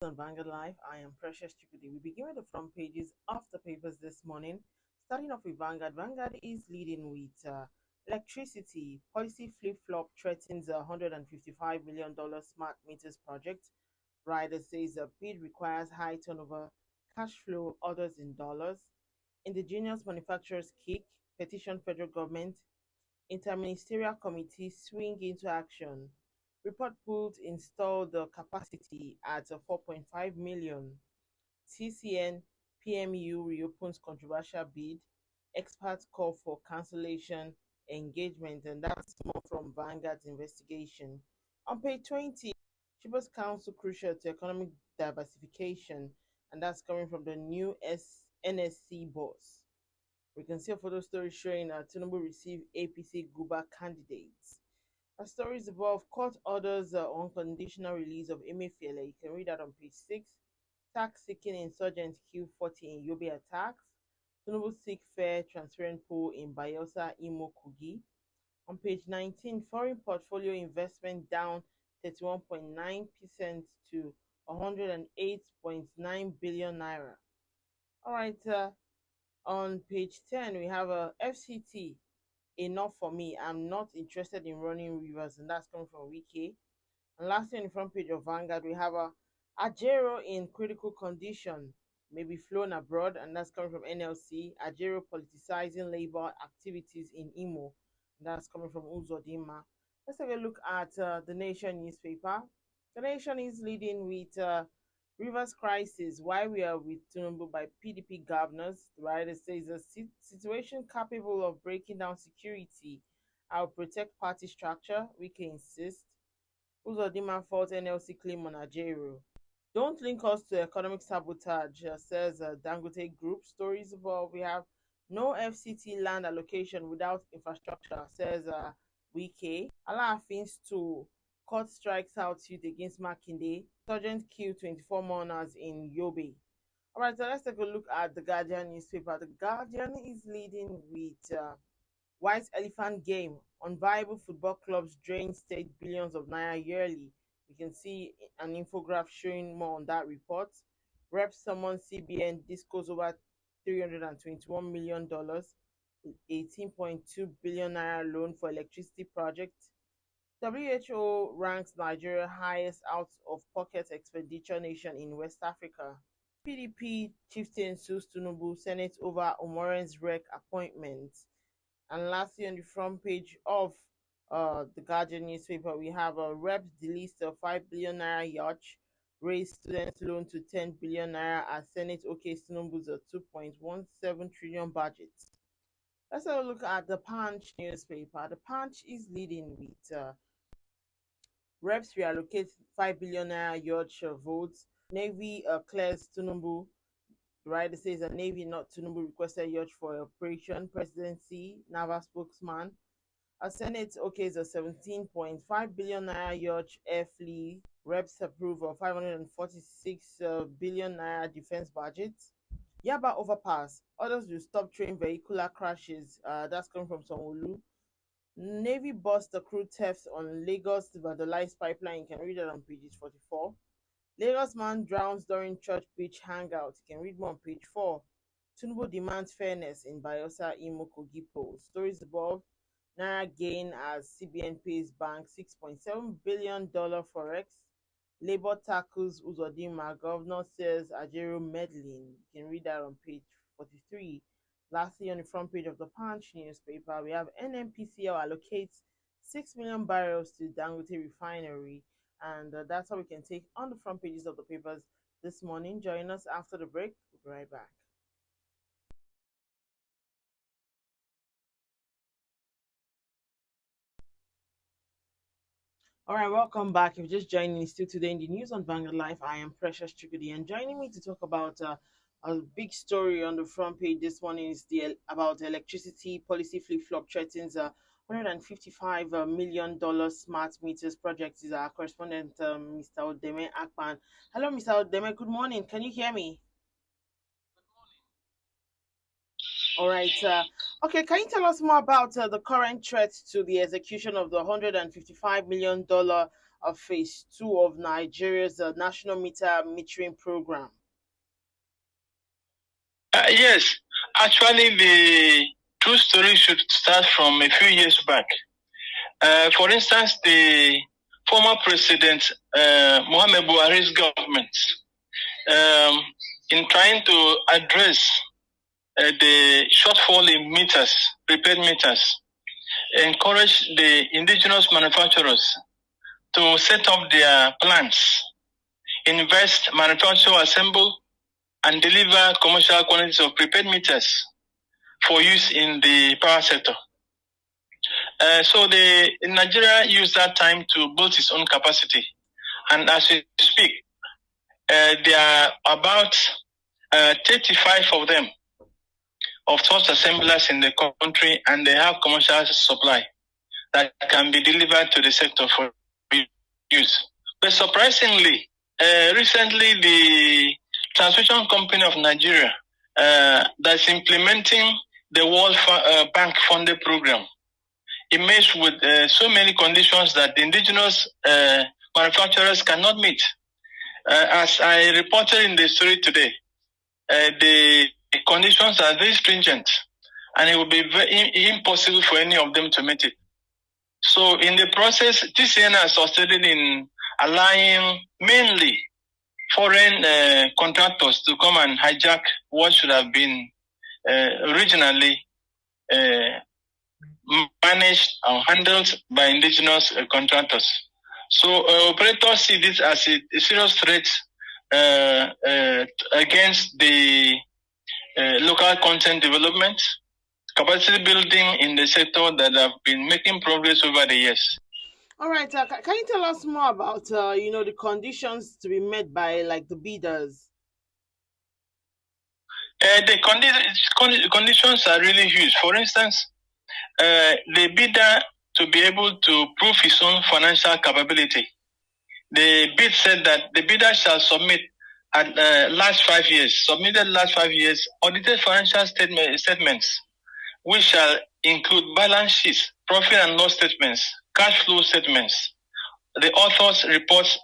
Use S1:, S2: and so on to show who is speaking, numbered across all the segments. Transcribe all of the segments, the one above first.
S1: On Vanguard Live. I am Precious Chikudi. We begin with the front pages of the papers this morning. Starting off with Vanguard. Vanguard is leading with electricity. Policy flip-flop threatens a $155 million smart meters project. Rider says the bid requires high turnover, cash flow, orders in dollars. Indigenous manufacturers kick, petition federal government. Interministerial committee swing into action. Report put install the capacity at 4.5 million. TCN PMU reopens controversial bid. Experts call for cancellation engagement, and that's more from Vanguard's investigation. On page 20, Chibos Council crucial to economic diversification, and that's coming from the new NSC boss. We can see a photo story showing Tinubu received APC Guba candidates. A stories above court orders unconditional release of Emefiele. You can read that on page 6. Tax seeking insurgents kill 40 in Yobe attacks. Tinubu seek fair, transparent poll in Bayelsa, Imo, Kogi. On page 19, foreign portfolio investment down 31.9% to 108.9 billion naira. All right, on page 10, we have a FCT. Enough for me. I'm not interested in running Rivers, and that's coming from Wiki. And lastly, on the front page of Vanguard, we have a Ajaero in critical condition, may be flown abroad, and that's coming from NLC. Ajaero politicizing labor activities in Imo, and that's coming from Uzodima. Let's take a look at the Nation newspaper. The Nation is leading with Rivers crisis, why we are with Tinubu by PDP governors. The writer says a situation capable of breaking down security. I'll protect party structure, Wike insists. Uzodima fault NLC claim on Ajaero. Don't link us to economic sabotage, says Dangote Group. Stories above, we have no FCT land allocation without infrastructure, says Wike. Alaafins to court strikes out suit against Makinde. Sergeant kill 24 mourners in Yobe. All right, so let's take a look at the Guardian newspaper. The Guardian is leading with White Elephant game. Unviable football clubs drain state billions of naira yearly. You can see an infographic showing more on that report. Rep summons CBN discos over $321 million, 18.2 billion naira loan for electricity project. WHO ranks Nigeria highest out of pocket expenditure nation in West Africa. PDP chieftain sues Tinubu Senate over Omoren's rec appointment. And lastly, on the front page of the Guardian newspaper, we have a reps delist a 5 billion naira yacht, raise students loan to 10 billion naira as Senate okays Tinubu's 2.17 trillion budget. Let's have a look at the Punch newspaper. The Punch is leading with reps reallocate 5 billion naira yacht votes. Navy clears Tinubu. The writer says that Navy, not Tinubu, requested yacht for operation. Presidency, naval spokesman. A Senate okays a 17.5 billion naira yacht air fleet. Reps approve of 546 billion naira defense budget. Yaba overpass. Others will stop train vehicular crashes. That's coming from Sonwolu. Navy busts the crude theft on Lagos vandalized pipeline. You can read it on pages 44. Lagos man drowns during church beach hangout. You can read more on page 4. Tinubu demands fairness in Bayelsa Imo Kogi polls. Stories above. Naira gain as CBN pays bank $6.7 billion forex. Labour tackles Uzodima. Governor says Ajaero meddling. You can read that on page 43. Lastly, on the front page of the Punch newspaper, we have NNPCL allocates 6 million barrels to Dangote refinery. And that's how we can take on the front pages of the papers this morning. Join us after the break. We'll be right back. All right, welcome back. If you're just joining me, still today in the news on Vanguard Life, I am Precious Chukudi, and joining me to talk about a big story on the front page this morning is about electricity policy flip flop threatens $155 million smart meters project. Is our correspondent, Mr. Odeme Akpan. Hello, Mr. Odeme. Good morning. Can you hear me? All right. Okay, can you tell us more about the current threat to the execution of the $155 million phase 2 of Nigeria's national metering program?
S2: Yes, actually, the true story should start from a few years back. For instance, the former president Mohamed Buhari's government, um, in trying to address the shortfall in meters, prepaid meters, encouraged the indigenous manufacturers to set up their plants, invest, manufacture, assemble, and deliver commercial quantities of prepaid meters for use in the power sector. So Nigeria used that time to build its own capacity. And as we speak, there are about 35 of them, of such assemblers in the country, and they have commercial supply that can be delivered to the sector for use. But surprisingly, recently the Transmission Company of Nigeria that's implementing the World Bank funded program emerged with so many conditions that the indigenous manufacturers cannot meet. As I reported in the story today, the conditions are very stringent, and it will be very impossible for any of them to meet it. So in the process, TCN has succeeded in allowing mainly foreign contractors to come and hijack what should have been originally managed or handled by indigenous contractors. So operators see this as a serious threat against the local content development, capacity building in the sector that have been making progress over the years.
S1: All right, can you tell us more about the conditions to be met by the bidders?
S2: The conditions are really huge. For instance, the bidder to be able to prove his own financial capability. The bid said that the bidder shall submit at last 5 years, audited financial statements, which shall include balance sheets, profit and loss statements, cash flow statements, the author's reports,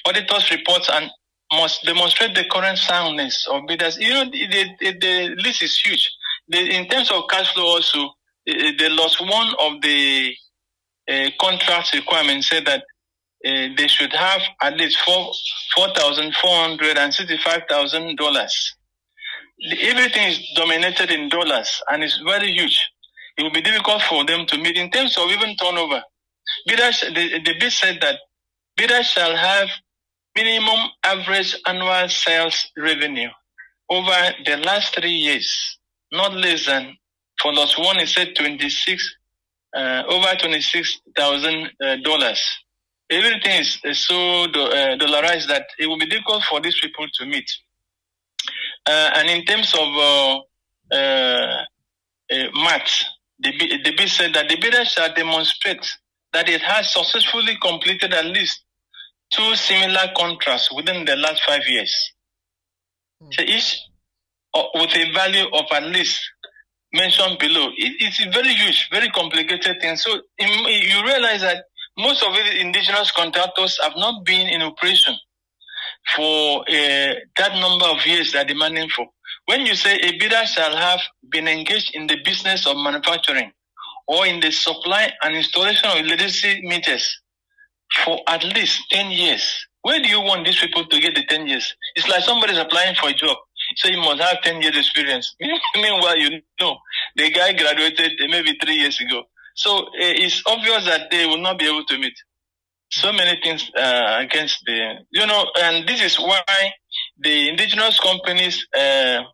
S2: auditor's reports, and must demonstrate the current soundness of bidders. The list is huge. In terms of cash flow also, the last one of the contract requirements said that they should have at least $4,465,000. Everything is dominated in dollars and it's very huge. It will be difficult for them to meet in terms of even turnover. Bidders, the bid said that bidders shall have minimum average annual sales revenue over the last 3 years, not less than, for loss one, it said over $26,000. Everything is so dollarized that it will be difficult for these people to meet. And in terms of math, the bid said that the bidder shall demonstrate that it has successfully completed at least 2 similar contracts within the last 5 years. So each with a value of at least mentioned below. It's a very huge, very complicated thing. So you realize that most of the indigenous contractors have not been in operation for that number of years they're demanding for. When you say a bidder shall have been engaged in the business of manufacturing or in the supply and installation of electricity meters for at least 10 years, where do you want these people to get the 10 years? It's like somebody's applying for a job. So you must have 10 years experience. Meanwhile, the guy graduated maybe 3 years ago. So it's obvious that they will not be able to meet. So many things against and this is why the indigenous companies are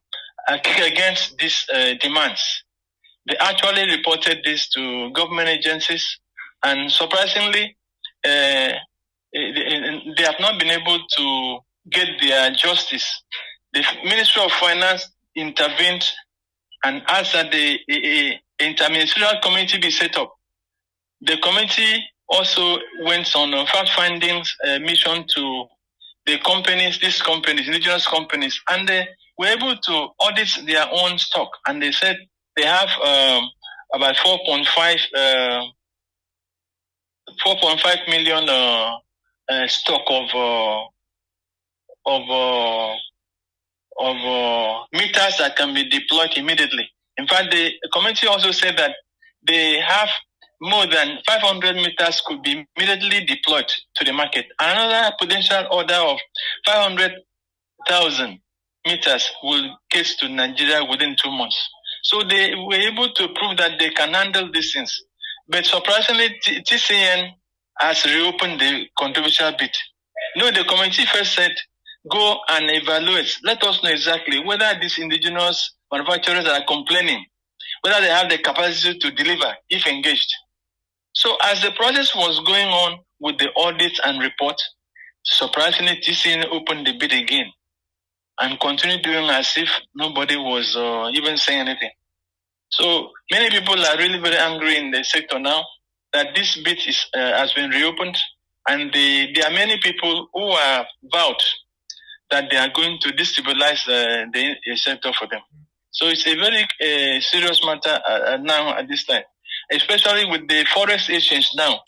S2: against these demands. They actually reported this to government agencies, and surprisingly, they have not been able to get their justice. The Ministry of Finance intervened and asked that the interministerial committee be set up. The committee also went on a fact-finding mission to the companies, indigenous companies, and they were able to audit their own stock. And they said they have about 4.5 million stock of meters that can be deployed immediately. In fact, the committee also said that they have more than 500 meters could be immediately deployed to the market. Another potential order of 500,000 meters will get to Nigeria within 2 months. So they were able to prove that they can handle these things. But surprisingly, TCN has reopened the controversial bit. No, the committee first said, go and evaluate. Let us know exactly whether these indigenous manufacturers are complaining, whether they have the capacity to deliver if engaged. So as the process was going on with the audit and report, surprisingly, TCN opened the bid again and continued doing as if nobody was even saying anything. So many people are really very angry in the sector now that this bid has been reopened, and there are many people who are vowed that they are going to destabilize the sector for them. So it's a very serious matter now at this time, especially with the forest agents now,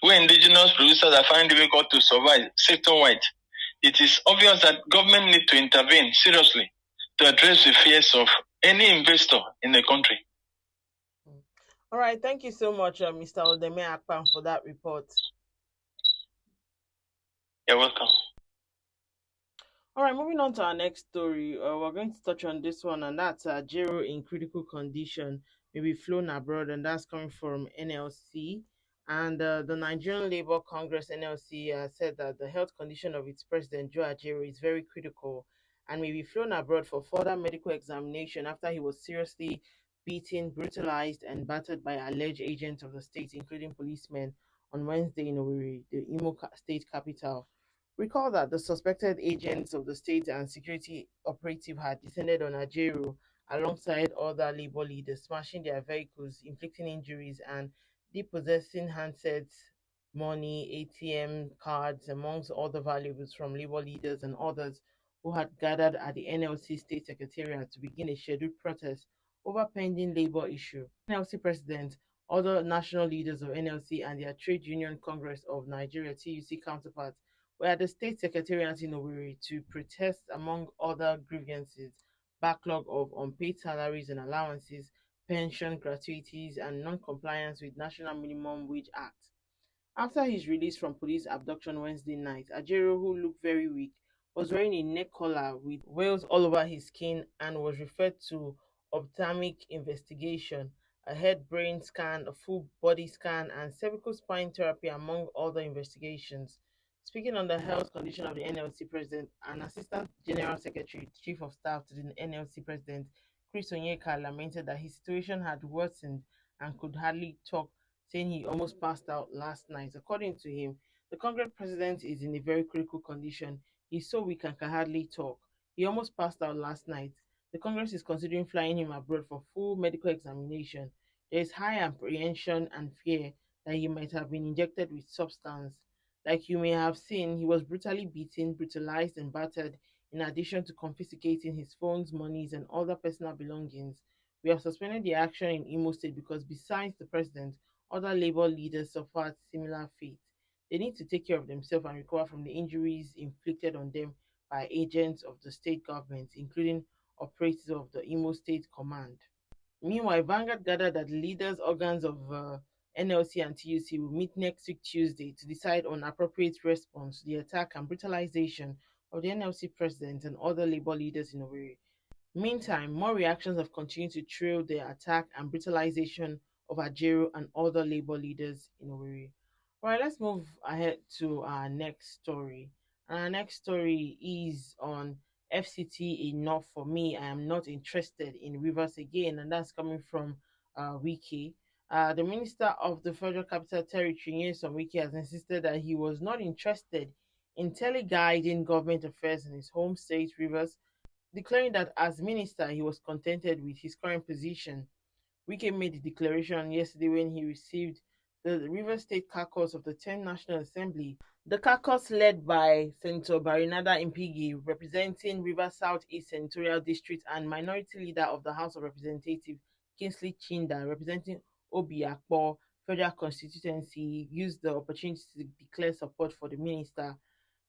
S2: where indigenous producers are finding it difficult to survive sector-wide. It is obvious that government need to intervene seriously to address the fears of any investor in the country.
S1: All right, thank you so much, Mr. Odeme Akpan, for that report.
S2: You're welcome.
S1: All right, moving on to our next story. We're going to touch on this one, and that's Ajaero in critical condition, may be flown abroad, and that's coming from NLC. And the Nigerian Labour Congress (NLC) said that the health condition of its president, Joe Ajaero, is very critical and may be flown abroad for further medical examination after he was seriously beaten, brutalized, and battered by alleged agents of the state, including policemen, on Wednesday in Owerri, the state capital. Recall that the suspected agents of the state and security operative had descended on Ajaero alongside other labor leaders, smashing their vehicles, inflicting injuries, and depossessing handsets, money, ATM cards, amongst other valuables from labor leaders and others who had gathered at the NLC State Secretariat to begin a scheduled protest over pending labor issue. NLC President, other national leaders of NLC, and their Trade Union Congress of Nigeria (TUC) counterparts were at the State Secretariat in Owerri to protest, among other grievances, backlog of unpaid salaries and allowances, pension gratuities, and non-compliance with National Minimum Wage Act. After his release from police abduction Wednesday night, Ajaero, who looked very weak, was wearing a neck collar with wales all over his skin and was referred to ophthalmic investigation, a head brain scan, a full body scan, and cervical spine therapy, among other investigations. Speaking on the health condition of the NLC president, an assistant general secretary, chief of staff to the NLC president, Chris Onyeka, lamented that his situation had worsened and could hardly talk, saying he almost passed out last night. According to him, the Congress president is in a very critical condition. He's so weak and can hardly talk. He almost passed out last night. The Congress is considering flying him abroad for full medical examination. There is high apprehension and fear that he might have been injected with substance. Like you may have seen, he was brutally beaten, brutalized, and battered, in addition to confiscating his phones, monies, and other personal belongings. We have suspended the action in Imo State because, besides the president, other labor leaders suffered similar fate. They need to take care of themselves and recover from the injuries inflicted on them by agents of the state government, including operatives of the Imo State Command. Meanwhile, Vanguard gathered that the leaders' organs of NLC and TUC will meet next week Tuesday to decide on appropriate response to the attack and brutalization of the NLC president and other labor leaders in Owerri. Meantime, more reactions have continued to trail the attack and brutalization of Ajaero and other labor leaders in Owerri. All right, let's move ahead to our next story. And our next story is on FCT enough for me. I am not interested in Rivers again, and that's coming from Wiki. The Minister of the Federal Capital Territory, Nyesom Wiki, has insisted that he was not interested in teleguiding government affairs in his home state, Rivers, declaring that as minister he was contented with his current position. Wike made the declaration yesterday when he received the Rivers State caucus of the 10th National Assembly. The caucus, led by Senator Barinada Impigi, representing Rivers South East Senatorial District, and Minority Leader of the House of Representatives, Kingsley Chinda, representing Obi Akpo, federal constituency used the opportunity to declare support for the minister.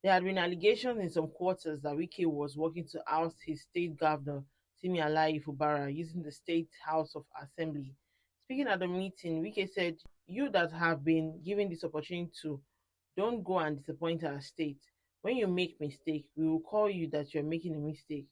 S1: There had been allegations in some quarters that Wike was working to oust his state governor, Simi Alayi Fubara, using the state House of Assembly. Speaking at the meeting, Wike said, "You that have been given this opportunity to, don't go and disappoint our state. When you make mistake, we will call you that you're making a mistake.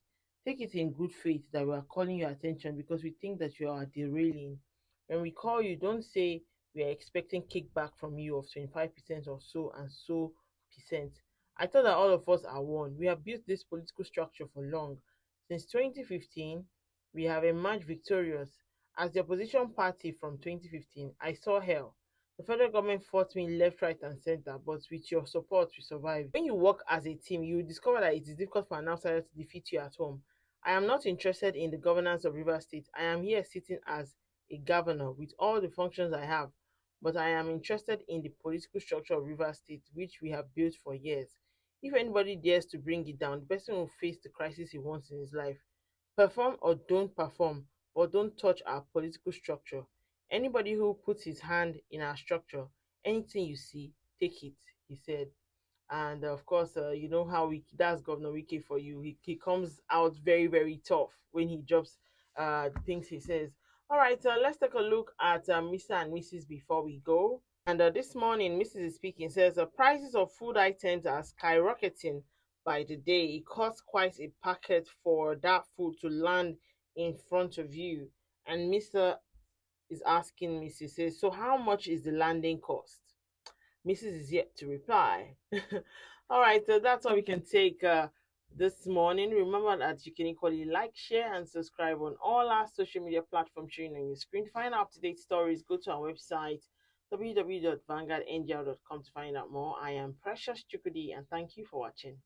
S1: Take it in good faith that we are calling your attention because we think that you are derailing. When we call you, don't say we are expecting kickback from you of 25% or so and so percent. I thought that all of us are one. We have built this political structure for long. Since 2015, we have emerged victorious. As the opposition party from 2015, I saw hell. The federal government fought me left, right, and center, but with your support, we survived. When you work as a team, you will discover that it is difficult for an outsider to defeat you at home. I am not interested in the governance of Rivers State. I am here sitting as a governor with all the functions I have, but I am interested in the political structure of Rivers State, which we have built for years. If anybody dares to bring it down, the person will face the crisis he wants in his life. Perform or don't perform, but don't touch our political structure. Anybody who puts his hand in our structure, anything you see, take it," he said. And of course, you know how that's Governor Wike for you. He comes out very, very tough when he drops the things he says. All right, let's take a look at Mr. and Mrs. before we go. And this morning, Mrs. is speaking, says the prices of food items are skyrocketing by the day. It costs quite a packet for that food to land in front of you. And Mr. is asking Mrs. says, so how much is the landing cost? Mrs. is yet to reply. All right, that's all we can take this morning. Remember that you can equally like, share, and subscribe on all our social media platforms showing on your screen. To find out up-to-date stories, go to our website www.vanguardngl.com to find out more. I am Precious Chukudi, and thank you for watching.